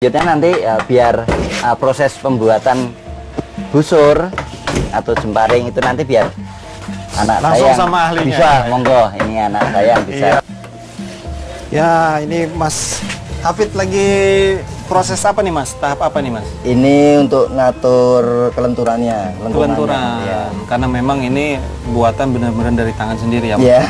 Selanjutnya nanti biar proses pembuatan busur atau jemparing itu nanti biar anak langsung saya sama ahlinya. bisa, monggo ini anak saya yang bisa. Iya. Ya, ini Mas Hafid lagi proses apa nih Mas? Tahap apa nih Mas? Ini untuk ngatur kelenturannya. Kelenturan. Ya. Karena memang ini buatan benar-benar dari tangan sendiri ya Mas? Iya.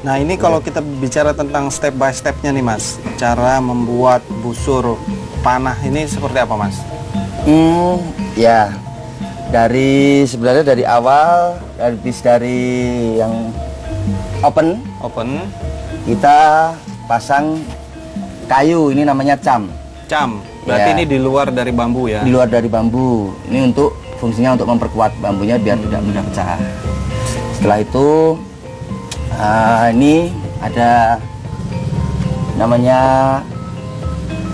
Nah ini kalau kita bicara tentang step by stepnya nih Mas, cara membuat busur panah ini seperti apa Mas? Ya sebenarnya dari awal dari yang open kita pasang kayu, ini namanya cam. Berarti Ya. ini di luar dari bambu ya? Di luar dari bambu. Ini untuk fungsinya untuk memperkuat bambunya biar tidak mudah pecah. Setelah itu ini ada namanya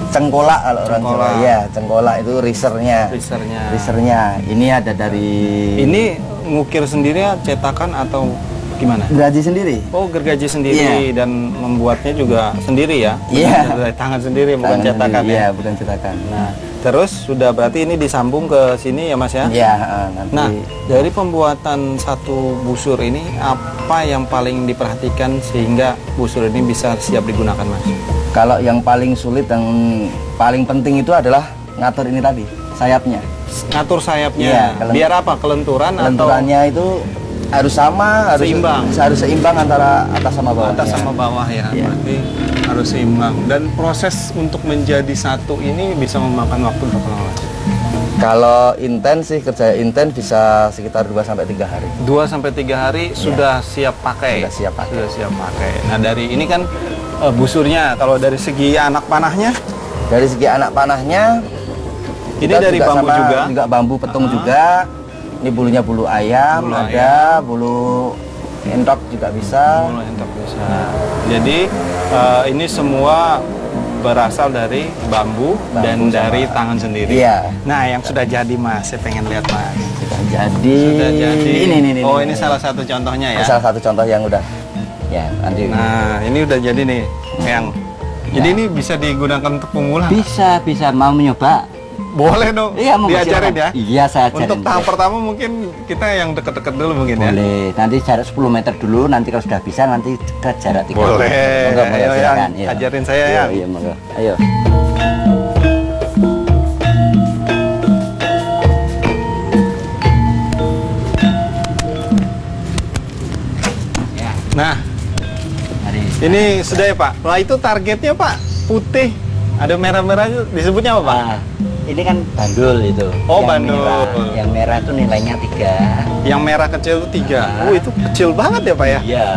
cengkolak kalau orang Jawa. Ya, cengkolak itu risernya. Ini ada dari. Ini ngukir sendiri ya, cetakan atau gimana? Gergaji sendiri. Oh, gergaji sendiri dan membuatnya juga sendiri ya? Iya. Dari tangan sendiri, bukan cetakan ya? Iya, bukan cetakan. Nah, terus sudah berarti ini disambung ke sini ya Mas ya? Iya, nanti. Nah, dari pembuatan satu busur ini apa yang paling diperhatikan sehingga busur ini bisa siap digunakan Mas? Kalau yang paling sulit dan paling penting itu adalah ngatur ini tadi, sayapnya. Ngatur sayapnya. Iya, biar apa? Kelenturannya itu harus sama, harus seimbang antara atas sama bawah. Atas sama bawah ya. Iya. Berarti harus seimbang. Dan proses untuk menjadi satu ini bisa memakan waktu berapa lama? Kalau intens sih, kerja intens bisa sekitar 2 sampai 3 hari. 2 sampai 3 hari sudah siap pakai. Sudah siap pakai. Sudah siap pakai. Nah, dari ini kan busurnya, kalau dari segi anak panahnya? Dari segi anak panahnya ini dari bambu juga bambu petung juga. Ini bulunya bulu ayam, bulu entok juga bisa. Bulu entok bisa. Jadi ini semua berasal dari bambu dan dari tangan sendiri. Iya. Nah, yang sudah jadi Mas, saya pengen lihat Mas. Sudah jadi. Ini. Oh, ini salah satu contohnya ya. Salah satu contoh yang udah. Ya, nanti. Nah, ini udah jadi nih, yang. Jadi ini bisa digunakan untuk pemula. Bisa mau mencoba. Boleh dong. Iya, diajarin ya. Iya, saya ajarin. Untuk tahap pertama mungkin kita yang deket-deket dulu mungkin ya. Boleh. Nanti jarak 10 meter dulu. Nanti kalau sudah bisa nanti ke jarak 30 Boleh. meter. Ayo, yang ajarin saya ya. Iya, monggo. Ayo. Nah, ini sudah ya Pak. Nah, itu targetnya Pak, putih. Ada merah-merah itu disebutnya apa Pak? Ini kan bandul itu. Oh, bandul. Yang merah itu nilainya 3. Yang merah kecil itu 3. Oh, itu kecil banget ya Pak ya? Iya.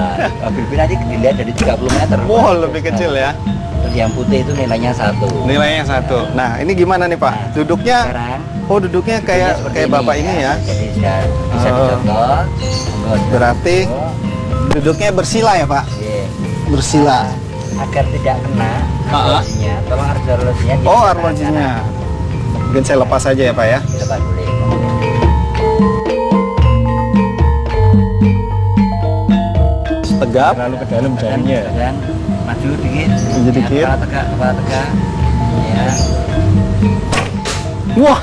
Mobil nanti dilihat dari 30 meter. Wow, lebih kecil ya. Terus yang putih itu nilainya 1. Nilainya 1. Nah, ini gimana nih Pak? Duduknya? Sekarang, duduknya kayak Bapak ini ya. Jadi bisa dicontoh. Berarti duduknya bersila ya Pak? Iya. Bersila. Agar tidak kena arlosinya, tolong arlosinya. Oh, arlosinya. Mungkin saya lepas aja ya Pak ya. Lepas boleh. Tegap. Lalu ke dalam jarinya. Maju dikit. Maju dikit. Kepala tegak. Ya. Wah.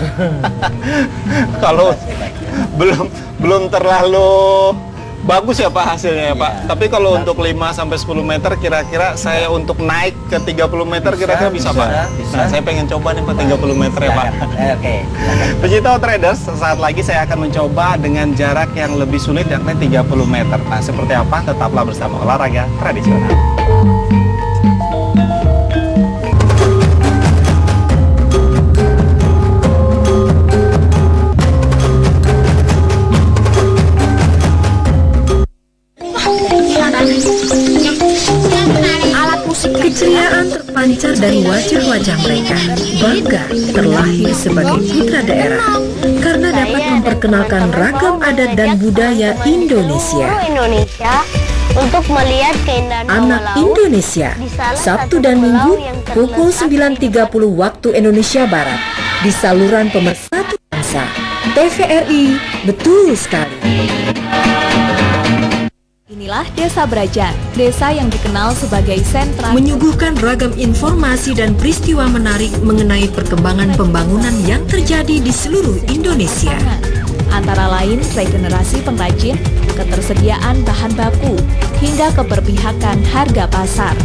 Kalau belum terlalu bagus ya Pak hasilnya ya Pak. Iya. Tapi kalau untuk 5 sampai 10 meter kira-kira saya untuk naik ke 30 meter kira-kira bisa Pak. Bisa. Nah, saya pengen coba nih Pak 30 meter ya Pak. Oke. Pecinta Outriders, sesaat lagi saya akan mencoba dengan jarak yang lebih sulit yakni 30 meter. Nah, seperti apa? Tetaplah bersama Olahraga Tradisional. Keceriaan terpancar dari wajah-wajah mereka. Bangga terlahir sebagai putra daerah karena dapat memperkenalkan ragam adat dan budaya Indonesia. Untuk melihat keindahan Anak bawah laut Indonesia, di salah Sabtu satu dan pulau Minggu yang pukul terletak 9.30 waktu Indonesia Barat di saluran Pemersatu Bangsa TVRI. Betul sekali. Inilah Desa Brajan, desa yang dikenal sebagai sentra Menyuguhkan ragam informasi dan peristiwa menarik mengenai perkembangan pembangunan yang terjadi di seluruh Indonesia. antara lain regenerasi pengrajin, ketersediaan bahan baku, hingga keberpihakan harga pasar.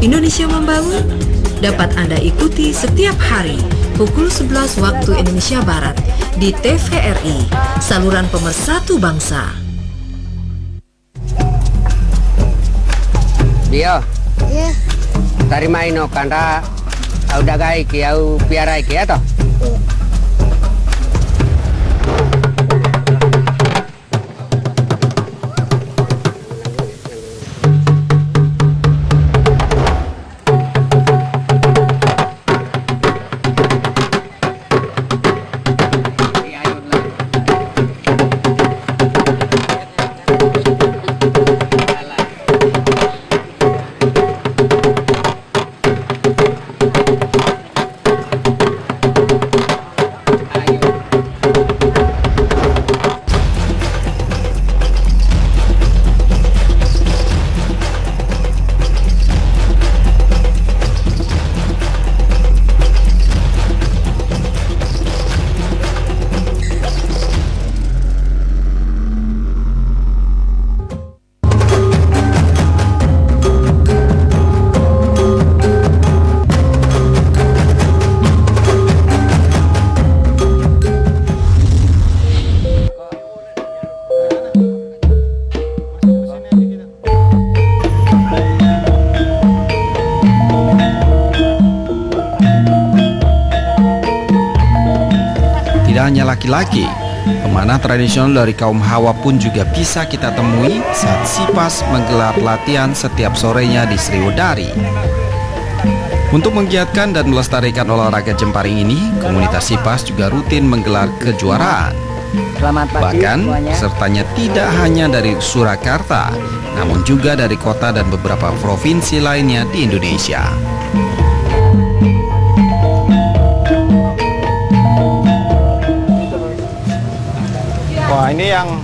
Indonesia Membangun dapat Anda ikuti setiap hari pukul 11 waktu Indonesia Barat di TVRI, saluran pemersatu bangsa. Dia, tari maino kanda, au dagai ki au piarai ki ato. Hanya laki-laki, pemanah tradisional dari kaum Hawa pun juga bisa kita temui saat Sipas menggelar latihan setiap sorenya di Sriwedari. Untuk menggiatkan dan melestarikan olahraga jemparing ini, komunitas Sipas juga rutin menggelar kejuaraan. Selamat pagi Bahkan semuanya. pesertanya tidak hanya dari Surakarta, namun juga dari kota dan beberapa provinsi lainnya di Indonesia. Wah, ini yang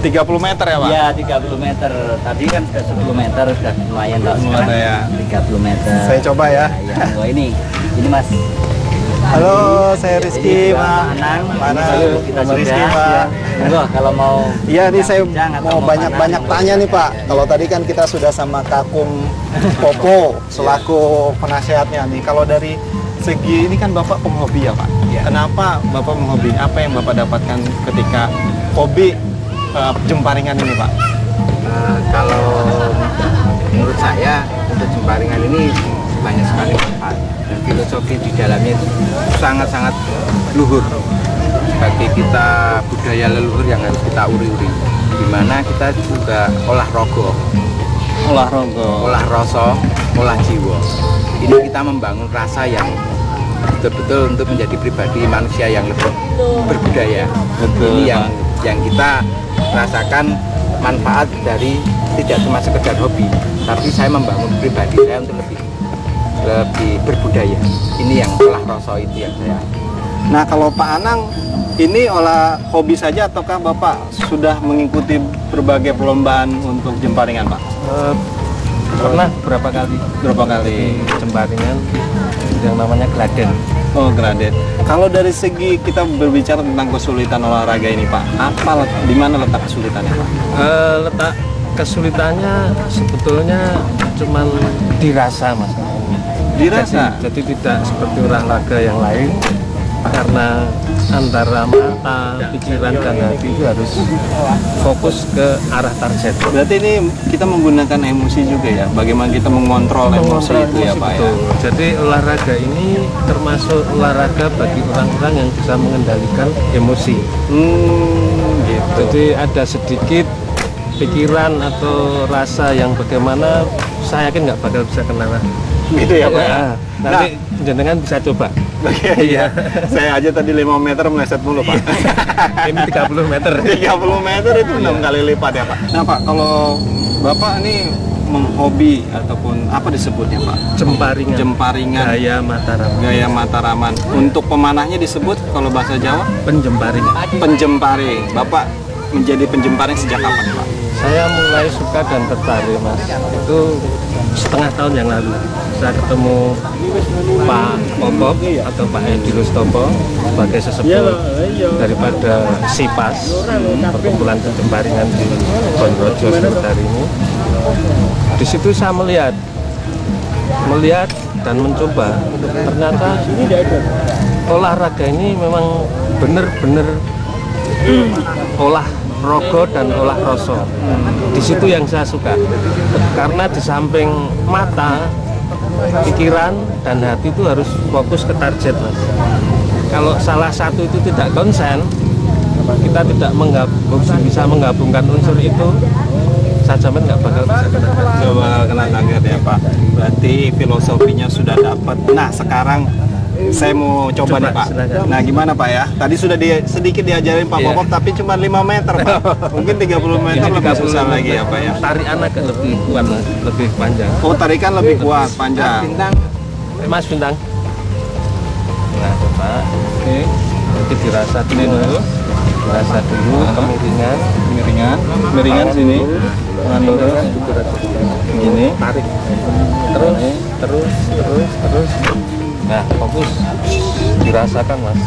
30 meter ya, Pak? Iya, 30 meter. Tadi kan sudah 10 meter, sudah lumayan loh. Lumayan Sekarang ya. 30 meter. Saya coba ya. Ya, oh, ini Mas. Halo, saya Rizky, Pak Pak. Anang. Mana? Kita Mas sudah. Rizky, Pak. Ya. Monggo, kalau mau. Iya, nih saya bincang atau mau banyak-banyak panah, tanya nih, Pak. Kalau tadi kan kita sudah sama Kakung Popo selaku penasehatnya nih. Kalau dari segi ini kan Bapak penghobi ya, Pak. Kenapa Bapak menghobi? Apa yang Bapak dapatkan ketika hobi jemparingan ini, Pak? Kalau menurut saya untuk jemparingan ini banyak sekali manfaat dan filosofi di dalamnya itu sangat-sangat luhur bagi kita, budaya leluhur yang harus kita uri-uri, di mana kita juga olah rogo, Olah rogo. olah rasa, olah jiwa. Ini kita membangun rasa yang betul-betul untuk menjadi pribadi manusia yang lebih berbudaya. Betul, Ini Pak. yang kita rasakan manfaat dari tidak cuma sekedar hobi, tapi saya membangun pribadi saya untuk lebih berbudaya. Ini yang olah rasa itu yang saya. Nah, kalau Pak Anang ini olah hobi saja ataukah Bapak sudah mengikuti berbagai perlombaan untuk jemparingan, Pak? Pernah berapa kali Berapa kali? jemparingan yang namanya gladen. Oh, gradet. Kalau dari segi kita berbicara tentang kesulitan olahraga ini, Pak, di mana letak kesulitannya, Pak? Letak kesulitannya sebetulnya cuman dirasa, Mas. Dirasa. Jadi tidak seperti olahraga yang lain, karena antara mata, pikiran dan hati itu harus fokus ke arah target. Berarti ini kita menggunakan emosi juga ya? Bagaimana kita mengontrol emosi itu ya, Pak? Ya? Betul. Jadi olahraga ini termasuk olahraga bagi orang-orang yang bisa mengendalikan emosi. Gitu. Jadi ada sedikit pikiran atau rasa yang bagaimana saya yakin nggak bakal bisa kena. Gitu ya, Pak? Ya? Nanti jenengan bisa coba. Iya. Saya aja tadi 5 meter meleset mulu, Pak. Ini 30 meter. 30 meter itu 6 kali lipat ya, Pak. Nah, Pak, kalau Bapak ini menghobi ataupun apa disebutnya, Pak? Jemparingan. Jemparingan. Gaya Mataram. Gaya Mataraman. Untuk pemanahnya disebut kalau bahasa Jawa Penjemparing. penjemparing. Bapak menjadi penjemparing sejak kapan Pak? Saya mulai suka dan tertarik Mas itu setengah tahun yang lalu. Saya ketemu Pak Popop atau Pak Edi Rustopo sebagai sesepuh daripada SIPAS, Perkumpulan Penjemparingan di Bonrojo Sriwedari ini. Di situ saya melihat dan mencoba, ternyata olahraga ini memang benar-benar olah rogo dan olah rasa. Di situ yang saya suka, karena di samping mata, pikiran dan hati itu harus fokus ke target Mas. Kalau salah satu itu tidak konsen, kita tidak bisa menggabungkan unsur itu, saya jamin nggak bakal bisa kena target ya Pak. Berarti filosofinya sudah dapat. Nah sekarang saya mau coba nih Pak. Silakan. Nah gimana Pak ya? Tadi sudah sedikit diajarin Pak Popop, tapi cuma 5 meter Pak. Mungkin 30 meter lebih susah lagi ya Pak ya. Tarian agak lebih kuat Mas, lebih panjang. Oh tarikan lebih kuat, panjang. Mas Bintang. Nah coba, oke. Nanti dirasa dulu. Dirasa dulu kemiringan. Miringan sini. Tangan lurus. Ini. Tarik. Terus. Nah, fokus. Dirasakan, Mas.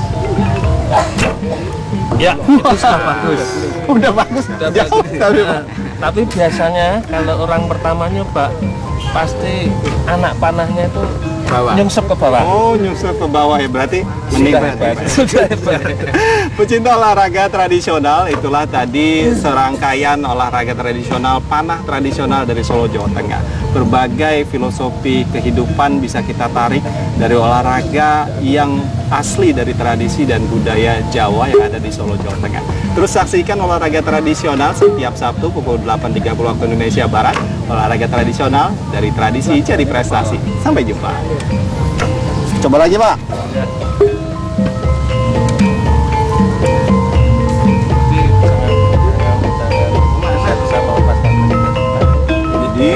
Ya, itu sudah bagus. Udah bagus. Sudah Jauh, bagus. tapi, Nah, tapi biasanya kalau orang pertama nyoba, pasti anak panahnya itu nyungsep ke bawah. Oh, nyusut ke bawah ya, berarti mending Sudah hebat. berarti. Sudah hebat. Pecinta olahraga tradisional, itulah tadi serangkaian olahraga tradisional, panah tradisional dari Solo, Jawa Tengah. Berbagai filosofi kehidupan bisa kita tarik dari olahraga yang asli dari tradisi dan budaya Jawa yang ada di Solo, Jawa Tengah. Terus saksikan olahraga tradisional setiap Sabtu pukul 8.30 waktu Indonesia Barat. Olahraga tradisional dari tradisi jadi prestasi. Sampai jumpa. Coba lagi Pak. Jadi